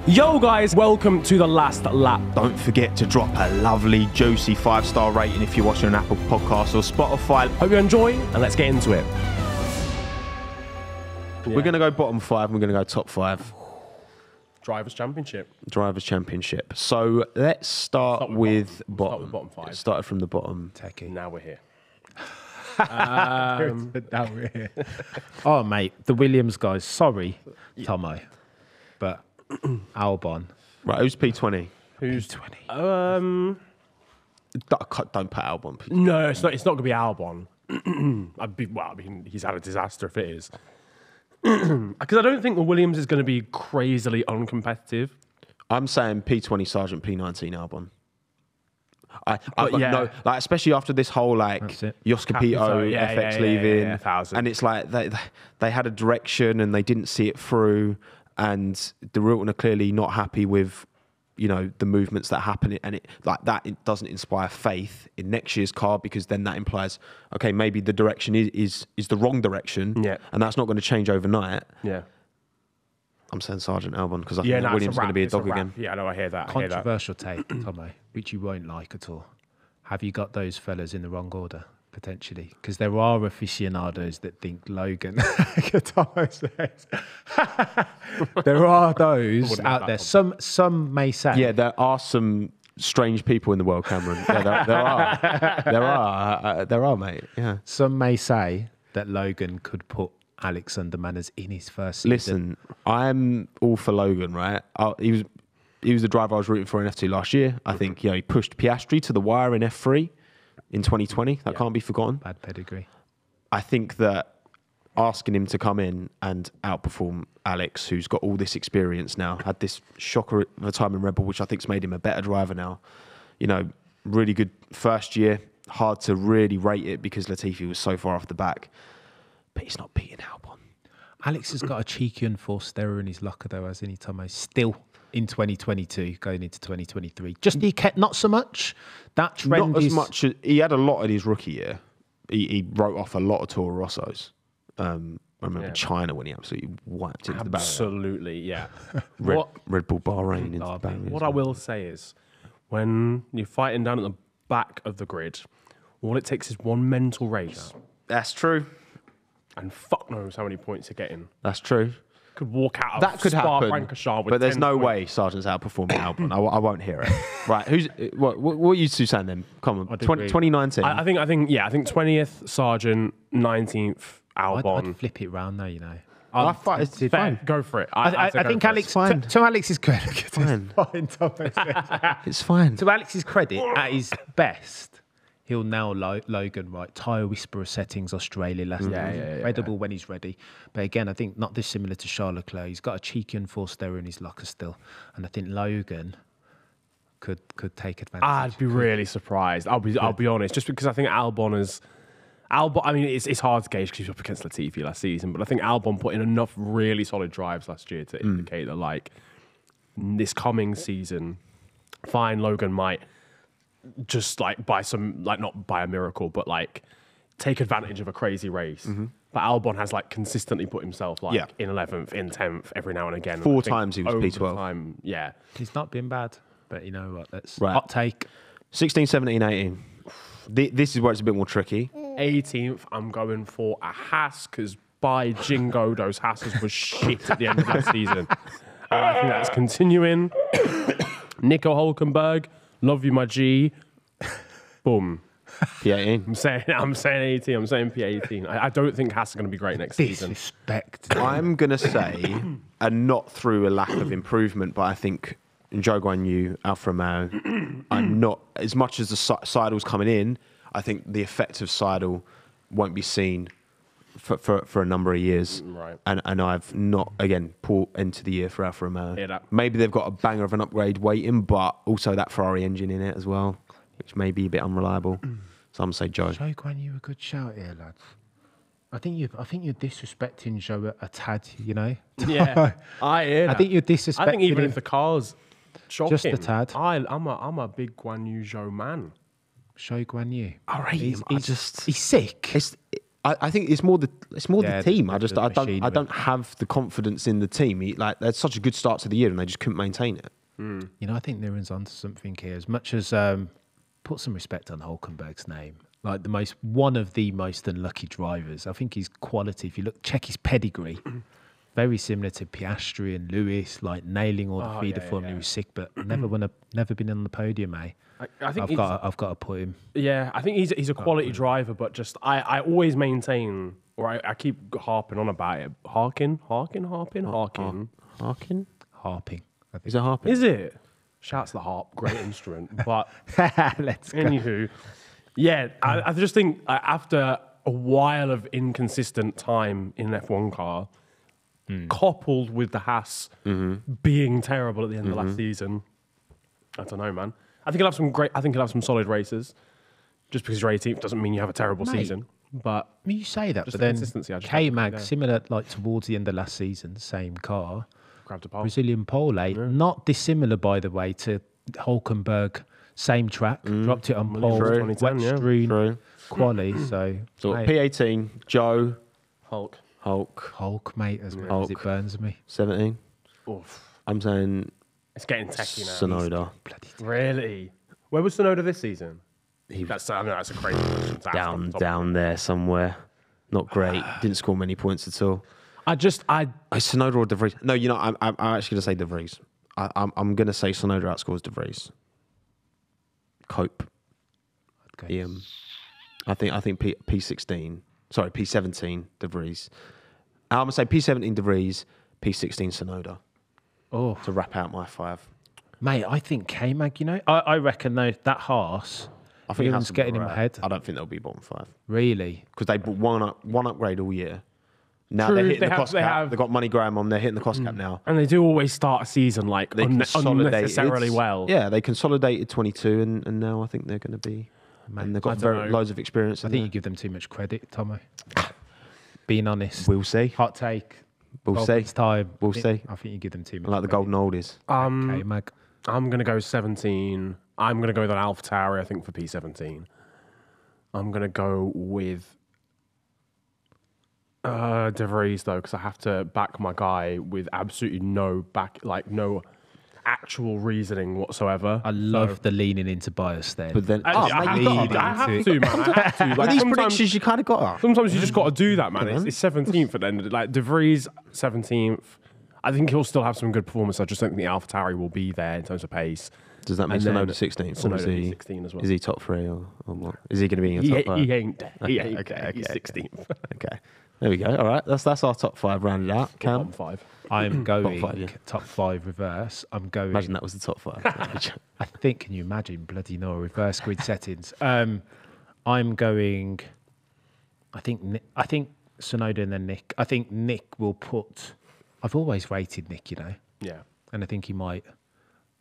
Yo guys, welcome to the last lap. Don't forget to drop a lovely, juicy 5-star rating if you're watching an Apple podcast or Spotify. Hope you enjoy, and let's get into it. We're going to go bottom 5 and we're going to go top 5. Drivers' Championship. Drivers' Championship. So let's start with bottom. Start with bottom 5. It started from the bottom. Techie. Now we're here. Now we're here. Oh, mate, the Williams guys. Sorry, Tommo, but Albon. Right, who's P20? Who's 20? Don't put Albon. No, it's not going to be Albon. He's had a disaster if it is. Because I don't think the Williams is going to be crazily uncompetitive. I'm saying P20 Sergeant, P19 Albon. Yeah. No, like especially after this whole Jos Capito, FX leaving, and it's like they had a direction and they didn't see it through, and the Rilton are clearly not happy with, you know, the movements that happen, and it doesn't inspire faith in next year's car, because then that implies, okay, maybe the direction is the wrong direction, and that's not going to change overnight. Yeah. I'm saying Sergeant Albon because I think Williams is going to be a dog again. Yeah, I know, I hear that. Controversial take, Tommo, which you won't like at all. Have you got those fellas in the wrong order, potentially? Because there are aficionados that think Logan... Tommo says. There are those out there. Some may say... Yeah, there are some strange people in the world, Cameron. Yeah, there are, mate. Yeah. Some may say that Logan could put Alexander Manners in his first season. Listen, I'm all for Logan, right? He was the driver I was rooting for in F2 last year. I think, he pushed Piastri to the wire in F3 in 2020. That can't be forgotten. Bad pedigree. I think that asking him to come in and outperform Alex, who's got all this experience now, had this shocker of a time in Red Bull, which I think's made him a better driver now. Really good first year. Hard to really rate it because Latifi was so far off the back. But he's not beating Albon. Alex has got a cheeky unforced error in his locker, though, hasn't he, Tommo? Still in 2022, going into 2023. Just not so much. That trend not as much. He had a lot in his rookie year. He wrote off a lot of Toro Rossos. I remember China when he absolutely wiped into the barrier. Absolutely, yeah. Red Bull Bahrain into the barrier. What I will say is, when you're fighting down at the back of the grid, all it takes is one mental race. That's true. And fuck knows how many points you're getting. That's true. Could walk out that of could happen, Spa-Francorchamps with but there's 10 no points. way Sergeant's outperforming Albon. I won't hear it. Right? What are you two saying then? Come on, 2019. I think 20th Sergeant, 19th Albon. I'd flip it round though, you know. It's fine. Go for it. I think Alex, to Alex's credit, It's fine. To Alex's credit, at his best, he'll nail Logan, right? Tyre whisperer settings, Australia last year. Incredible when he's ready. But again, I think not dissimilar to Charles Leclerc. He's got a cheeky unforced error in his locker still. And I think Logan could take advantage. I'd be really surprised. I'll be honest, just because I think Albon is... I mean, it's hard to gauge because he's up against Latifi last season, but I think Albon put in enough really solid drives last year to indicate that, this coming season, fine, Logan might just, not by a miracle, but, take advantage of a crazy race. Mm-hmm. But Albon has, consistently put himself, in 11th, in 10th, every now and again. 4 times he was P12. Time, yeah. He's not been bad, but you know what? That's hot take. 16, 17, 18. This is where it's a bit more tricky. 18th, I'm going for a Haas, because by jingo, those Haas's were shit at the end of that season. I think that's continuing. Nico Hulkenberg, love you, my G. Boom. P18. I'm saying 18. I'm saying P18. I don't think Haas are going to be great next season. Disrespect. I'm going to say, and not through a lack of improvement, but I think Zhou Guanyu, Alfa Romeo, I'm not, as much as the Seidl's coming in, I think the effect of Seidl won't be seen for a number of years. Right. And I've not, again, poor end to the year for Alfa Romeo. Yeah, maybe they've got a banger of an upgrade waiting, but also that Ferrari engine in it as well, which may be a bit unreliable. So I'm going to say Zhou. Zhou Guanyu, a good shout here, lads. I think you're disrespecting Zhou a tad, you know? Yeah, I hear that. I think you're disrespecting I think even him. if the car's shocking, Just a tad. I'm a big Guan Yu Zhou man. Zhou Guanyu. All right, He's sick. I think it's more the team. I don't have the confidence in the team. They had such a good start to the year and they just couldn't maintain it. You know, I think Niran's onto something here. As much as put some respect on Hulkenberg's name, like one of the most unlucky drivers. I think he's quality. If you check his pedigree, very similar to Piastri and Lewis, like nailing all the feeder Formula. He was sick, but never been on the podium, eh? I've got to put him. Yeah, I think he's a quality driver, but just I always maintain, or I keep harping on about it. Harping. Is it harping? Is it? Shouts the harp, great instrument. But let's go. Anywho, yeah, I just think after a while of inconsistent time in an F1 car, coupled with the Haas being terrible at the end of last season, I don't know, man. I think he'll have some solid races. Just because you're 18th doesn't mean you have a terrible season. But you say that, but then K-Mag, similar like towards the end of last season, same car, grabbed a pole. Brazilian pole, not dissimilar by the way to Hulkenberg, same track, dropped it on pole, wet strewn, quali. So P18, Joe, Hulk, mate, as it burns me. 17. Oof. I'm saying it's getting techie now. Sonoda. Really? Where was Sonoda this season? That's a crazy question. Down there somewhere. Not great. Didn't score many points at all. Sonoda or De Vries? No, I'm actually going to say De Vries. I'm going to say Sonoda outscores De Vries. Cope. Okay. I think P16. Sorry, P17 De Vries. I'm going to say P17 De Vries, P16 Sonoda. Oh, to wrap out my 5. Mate, I think K-Mag, I reckon though, that Haas, I think Niran's getting him ahead. I don't think they'll be bottom 5. Really? Because they bought one upgrade all year. Now they're hitting the cost cap. They've got MoneyGram on. They're hitting the cost cap now. And they do always start a season like unnecessarily well. Yeah, they consolidated 22 and now I think they're going to be... And they've got loads of experience. I think you give them too much credit, Tommo. Being honest. We'll see. Hot take. We'll see. Time. We'll see. I think you give them too much I like the golden oldies. K-Mag. I'm going to go 17. I'm going to go with an AlphaTauri, I think, for P17. I'm going to go with De Vries, though, because I have to back my guy with absolutely no actual reasoning whatsoever. I love the leaning into bias there. But then, I have to, man. With these predictions, you kind of got to. Sometimes you just got to do that, man. It's 17th, and then like De Vries 17th. I think he'll still have some good performance. I just don't think the AlphaTauri will be there in terms of pace. Does that mean Sonoda 16th? Sonoda 16 as well. Is he top 3 or what? Is he going to be in your top 5? He ain't. Okay. He's 16th. Okay. There we go. All right. That's our top 5 rounded out. Cam? Bottom 5. I'm going top 5 reverse. I'm going. Imagine that was the top 5. I think. Can you imagine? Bloody no reverse grid settings. I'm going. I think Sonoda and then Nick. I think Nick will put. I've always rated Nick, Yeah. And I think he might.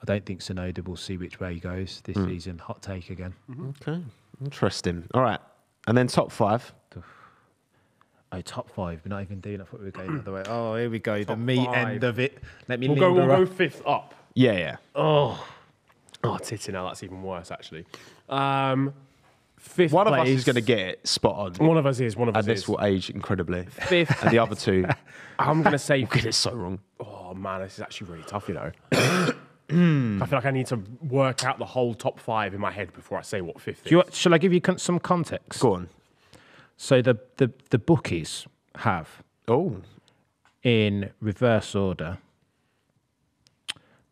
I don't think Sonoda will see which way he goes this season. Hot take again. Okay. Interesting. All right. And then top 5. Oh, top 5. We're not even doing. I thought we were going the other way. Oh, here we go. The meat end of it. Let me. We'll go 5th up. Yeah. Oh, titty now. That's even worse, actually. 5th one place. of us is going to get it spot on. One of us is. And this will age incredibly. 5th. And the other 2. I'm going to say... we'll get it so wrong. Oh, man, this is actually really tough, I feel like I need to work out the whole top 5 in my head before I say what 5th is. Shall I give you some context? Go on. So the bookies have... in reverse order.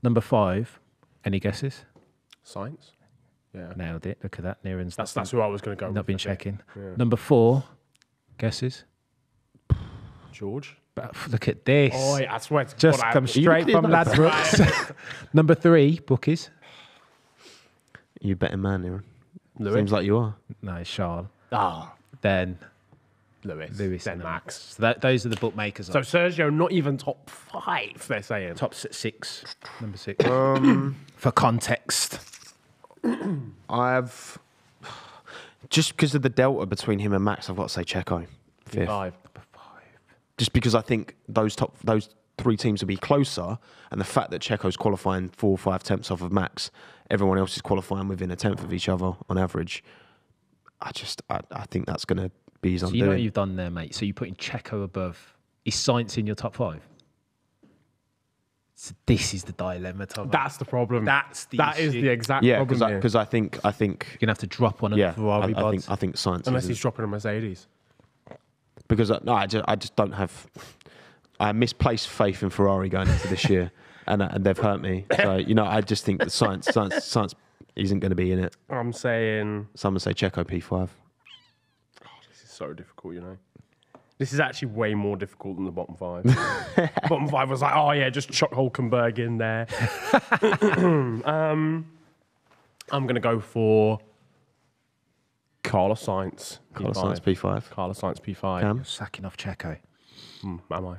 Number 5. Any guesses? Science. Yeah. Nailed it. Look at that. Niran's. That's who I was going to go with. Not been checking. Yeah. Number 4. Guesses? George. But look at this. Oh, I swear to just God, come straight from Ladbrokes. Number 3. Bookies. You betting man, Niran. Lewis. Seems like you are. No, Charles. Then Lewis then Max. So those are the bookmakers. So Sergio, not even top 5, they're saying. Top 6. Number 6. For context. I've... Just because of the delta between him and Max, I've got to say Checo. 5th. 5. Just because I think those 3 teams will be closer, and the fact that Checo's qualifying 4 or 5 tenths off of Max, everyone else is qualifying within a tenth of each other on average. I think that's going to be his So undoing. you know what you've done there, mate? So you're putting Checo above. Is Sainz in your top 5? So this is the dilemma, Tom. That's the problem. That is the exact Yeah, problem. because I think You're gonna have to drop on a Ferrari. I think Sainz unless is, he's dropping a Mercedes. because I just don't have. I misplaced faith in Ferrari going into this year, and they've hurt me. So I just think that Sainz isn't going to be in it. I'm saying Someone say Checo P5. this is so difficult. This is actually way more difficult than the bottom 5. Bottom 5 was like, oh yeah, just chuck Hulkenberg in there. I'm gonna go for Carlos Sainz. Carlos Sainz P5. Carlos Sainz P5. Cam? Sacking off Checo. Am I?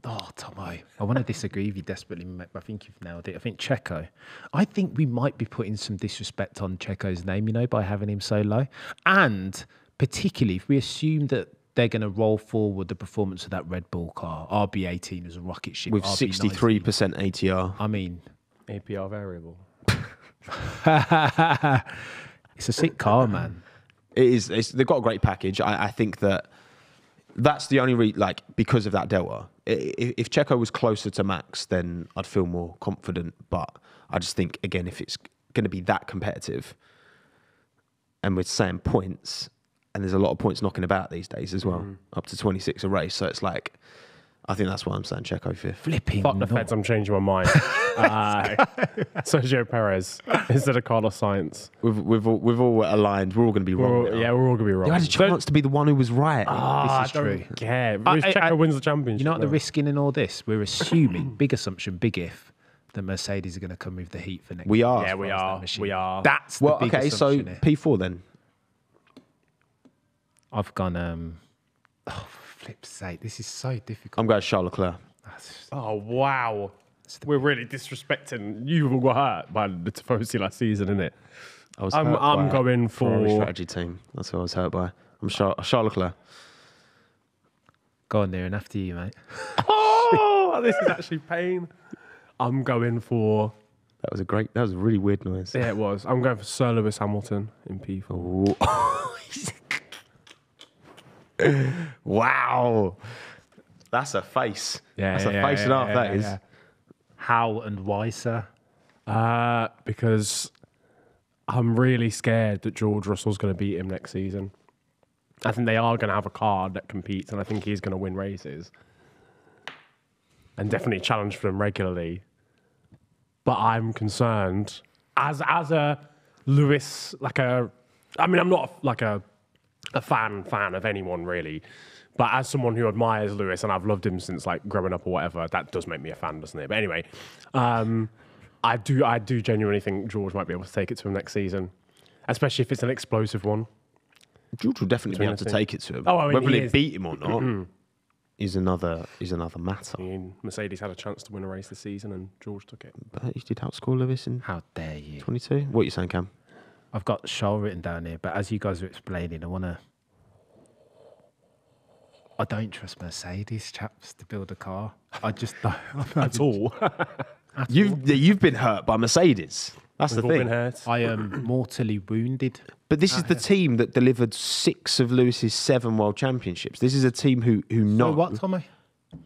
Oh, Tommo. I want to disagree with you desperately, mate, but I think you've nailed it. I think Checo. I think we might be putting some disrespect on Checo's name, by having him so low. And particularly if we assume that they're going to roll forward the performance of that Red Bull car, RB18 as a rocket ship. With RB19. 63% ATR. I mean... APR variable. It's a sick car, man. It is. They've got a great package. I think that's the only because of that delta. If Checo was closer to Max, then I'd feel more confident. But I just think, again, if it's going to be that competitive, and we're saying points, and there's a lot of points knocking about these days as well, up to 26 a race. So it's like, I think that's why I'm saying Checo 5th. Flipping. Fuck the feds, I'm changing my mind. Sergio Perez instead of Carlos Sainz. We've all aligned. We're all going to be wrong. We're all going to be wrong. You had a chance to be the one who was right. This is true. Yeah, Checo wins the championship. You know what the risk in all this? We're assuming, big assumption, big if, that Mercedes are going to come with the heat for next We year. are. Yeah, we are. We are. That's the big okay, so assumption here. P4 then. I've gone, oh, for flip's sake, this is so difficult. I'm going Charles Leclerc. Oh, wow. We're really disrespecting. You all got hurt by the Tifosi last season, innit? I'm going Ferrari for... strategy team. That's what I was hurt by. I'm Charles Leclerc. Go on there and after you, mate. Oh, this is actually pain. I'm going for... That was a really weird noise. Yeah, it was. I'm going for Sir Lewis Hamilton in P4. Wow. That's a face. That's a face and a half, that is. How and why, sir? Because I'm really scared that George Russell's going to beat him next season. I think they are going to have a car that competes, and I think he's going to win races. And definitely challenge for them regularly. But I'm concerned, as a Lewis, I'm not a fan of anyone really, but as someone who admires Lewis and I've loved him since growing up or whatever, that does make me a fan, doesn't it? But anyway, I do genuinely think George might be able to take it to him next season, especially if it's an explosive one. George will definitely be able to take it to him. Oh, I mean, whether they beat him or not is another matter. I mean, Mercedes had a chance to win a race this season and George took it. But he did outscore Lewis in How dare you? 22. What are you saying, Cam? I've got Charles written down here, but as you guys are explaining, I don't trust Mercedes, chaps, to build a car. I just don't. At all. You've been hurt by Mercedes. That's We've the all thing. been hurt. I am mortally wounded. But this is the team that delivered 6 of Lewis's 7 world championships. This is a team who know. So what, Tommy?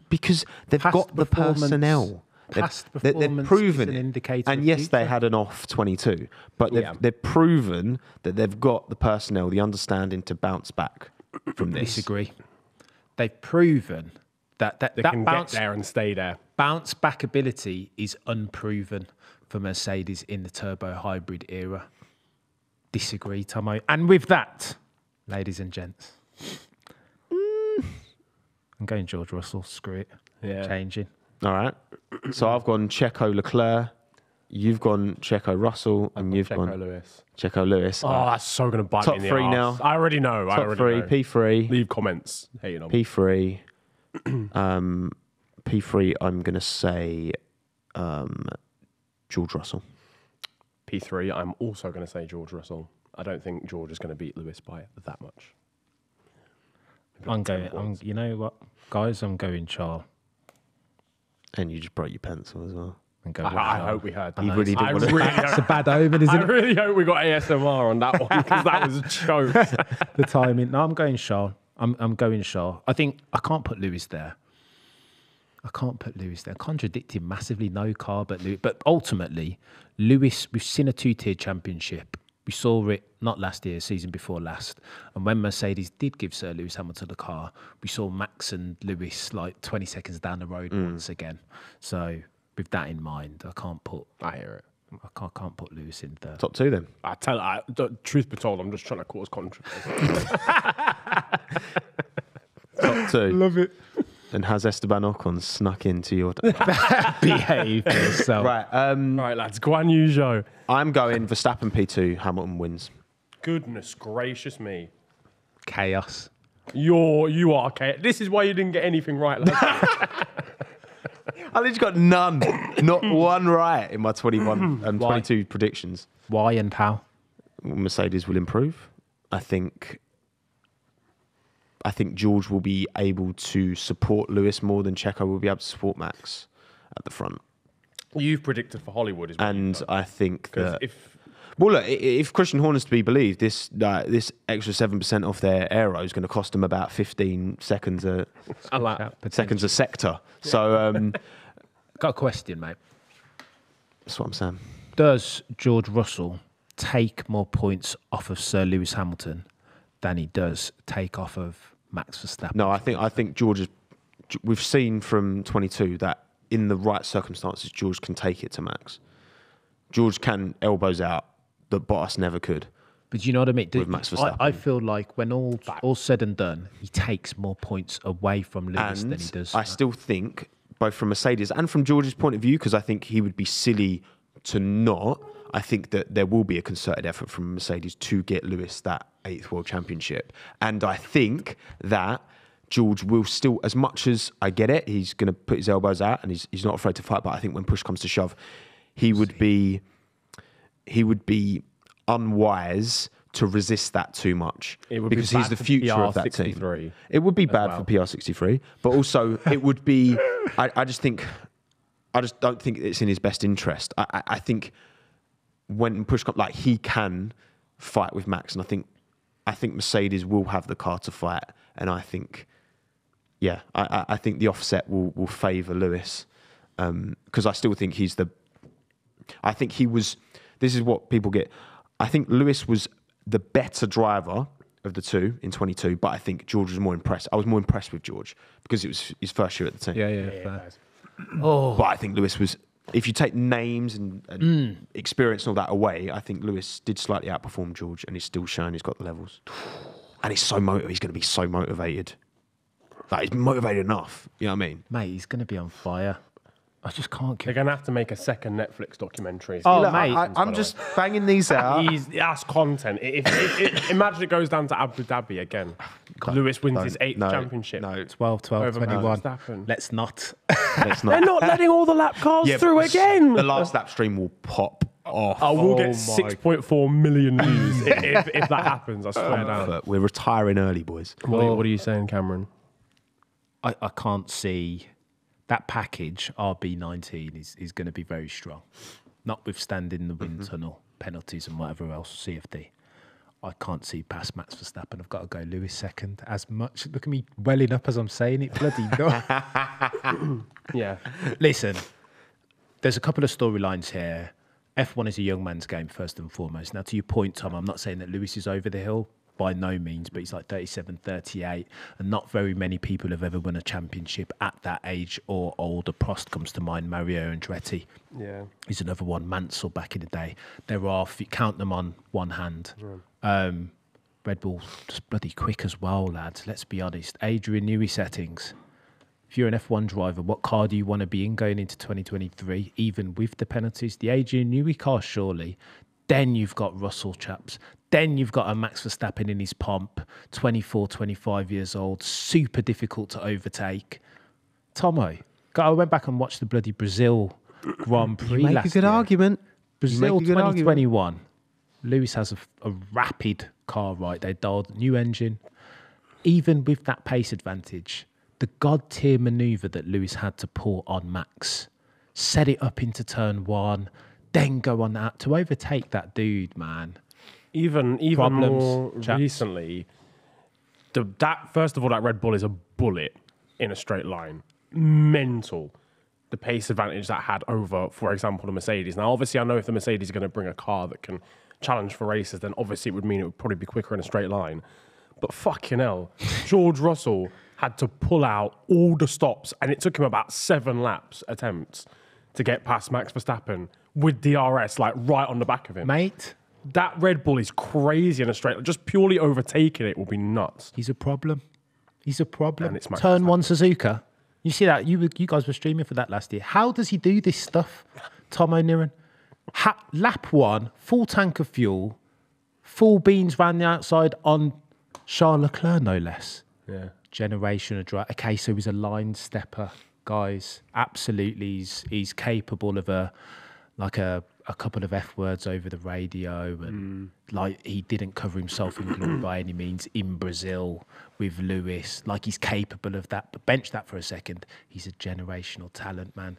Because they've Past got the performance- personnel. Past They've performance proven is an it. indicator And of yes, they future. had an off 22, but they've proven that they've got the personnel, the understanding to bounce back from this. Disagree. They've proven that They that can bounce, get there and stay there. bounce back ability is unproven for Mercedes in the turbo hybrid era. Disagree, Tommo. And with that, ladies and gents, I'm going George Russell. Screw it. Yeah. Changing. All right. So I've gone Checo Leclerc, you've gone Checo Russell, and you've Checo gone Lewis. Checo Lewis. Oh, that's so going to bite Top me in the 3 arse. now. I already know. Top 3, P3. Leave comments hating on me. P3. P3, I'm going to say George Russell. P3, I'm also going to say George Russell. I don't think George is going to beat Lewis by that much. You know what, guys? I'm going Charles. And you just broke your pencil as well. and go. I hope we heard that. He really didn't want to. It's a bad omen, isn't I it? really hope we got ASMR on that one because that was a joke. The timing. No, I'm going Charles. I'm going Charles. I think I can't put Lewis there. Contradict him massively. No car, but Lewis. But ultimately, Lewis. We've seen a 2-tier championship. We saw it not last year, season before last. And when Mercedes did give Sir Lewis Hamilton the car, we saw Max and Lewis like 20 seconds down the road once again. So with that in mind, I hear it. I can't put Lewis in there. Top 2 then. Truth be told, I'm just trying to cause controversy. Top 2. Love it. And has Esteban Ocon snuck into your... Behave yourself. Right. Right, lads, Guan Yu Zhou. I'm going Verstappen P2, Hamilton wins. Goodness gracious me. Chaos. You are okay. This is why you didn't get anything right last year. I literally got none. Not one right in my 21 and 22 predictions. Why and how? Mercedes will improve. I think George will be able to support Lewis more than Checo will be able to support Max at the front. You've predicted for Hollywood, is what And I think that... Well, look, if Christian Horner's to be believed, this extra 7% off their aero is going to cost them about 15 seconds a sector. So... Got a question, mate. That's what I'm saying. Does George Russell take more points off of Sir Lewis Hamilton than he does take off of Max Verstappen? No, I think George is... We've seen from 22 that in the right circumstances, George can take it to Max. George can elbows out that Bottas never could. But you know what I mean? With Max Verstappen. I feel like when all said and done, he takes more points away from Lewis than he does. I still think, both from Mercedes and from George's point of view, because I think he would be silly to not, I think that there will be a concerted effort from Mercedes to get Lewis that 8th World Championship. And I think that George will still, as much as I get it, he's going to put his elbows out and he's not afraid to fight, but I think when push comes to shove, he would be unwise to resist that too much because he's the future of that team. It would be bad for PR63, but also it would be. I just don't think it's in his best interest. I think when push comes, like he can fight with Max, and I think Mercedes will have the car to fight, and I think, yeah, I think the offset will favour Lewis because I still think he's the. I think he was. This is what people get. I think Lewis was the better driver of the two in 22, but I think George was more impressed. I was more impressed with George because it was his first year at the team. Yeah. But I think Lewis was, if you take names and experience and all that away, I think Lewis did slightly outperform George and he's still showing he's got the levels. And he's so motivated. He's going to be so motivated. Like, he's motivated enough. You know what I mean? Mate, he's going to be on fire. I just can't get... They're going to have to make a second Netflix documentary. Oh, look, mate. I'm just banging these out. That's content. Imagine it goes down to Abu Dhabi again. Lewis wins his 8th championship. No. 12, 21. Let's not. They're not letting all the lap cars through again. The last lap stream will pop off. We'll get 6.4 million views if that happens, I swear down. But we're retiring early, boys. What are you saying, Cameron? I can't see... That package, RB19, is going to be very strong. Notwithstanding the wind tunnel, penalties and whatever else, CFD. I can't see past Max Verstappen. I've got to go Lewis second. As much, look at me welling up as I'm saying it. Bloody no. Yeah. Listen, there's a couple of storylines here. F1 is a young man's game, first and foremost. Now, to your point, Tom, I'm not saying that Lewis is over the hill. By no means, but he's like 37, 38, and not very many people have ever won a championship at that age or older. Prost comes to mind, Mario Andretti. Yeah. He's another one, Mansell back in the day. There are, count them on one hand. Yeah. Red Bull, just bloody quick as well, lads. Let's be honest. Adrian Newey settings. If you're an F1 driver, what car do you want to be in going into 2023, even with the penalties? The Adrian Newey car, surely. Then you've got Russell, chaps. Then you've got a Max Verstappen in his pomp, 24, 25 years old, super difficult to overtake. Tommo, I went back and watched the bloody Brazil Grand Prix last year. You make a good argument. Brazil 2021. Lewis has a rapid car, right? They dialed new engine. Even with that pace advantage, the God-tier manoeuvre that Lewis had to pull on Max set it up into turn 1, then go on that to overtake that dude, man. Even Problems, more chaps. recently, that first of all, that Red Bull is a bullet in a straight line. Mental. The pace advantage that had over, for example, the Mercedes. Now, obviously, I know if the Mercedes is going to bring a car that can challenge for races, then obviously it would mean it would probably be quicker in a straight line. But fucking hell, George Russell had to pull out all the stops, and it took him about 7 attempts to get past Max Verstappen with DRS like right on the back of him. Mate, that Red Bull is crazy in a straight line. Just purely overtaking it will be nuts. he's a problem. He's a problem. And it's Max Turn Verstappen. 1 Suzuka. You see that? You guys were streaming for that last year. How does he do this stuff, Tommo, Niran? Lap 1, full tank of fuel, full beans round the outside on Charles Leclerc, no less. Yeah. Generation of drive. Okay, so he's a line stepper, guys. Absolutely, he's capable of a couple of F words over the radio, and like he didn't cover himself in glory by any means in Brazil with Lewis. Like he's capable of that. But bench that for a second. He's a generational talent, man.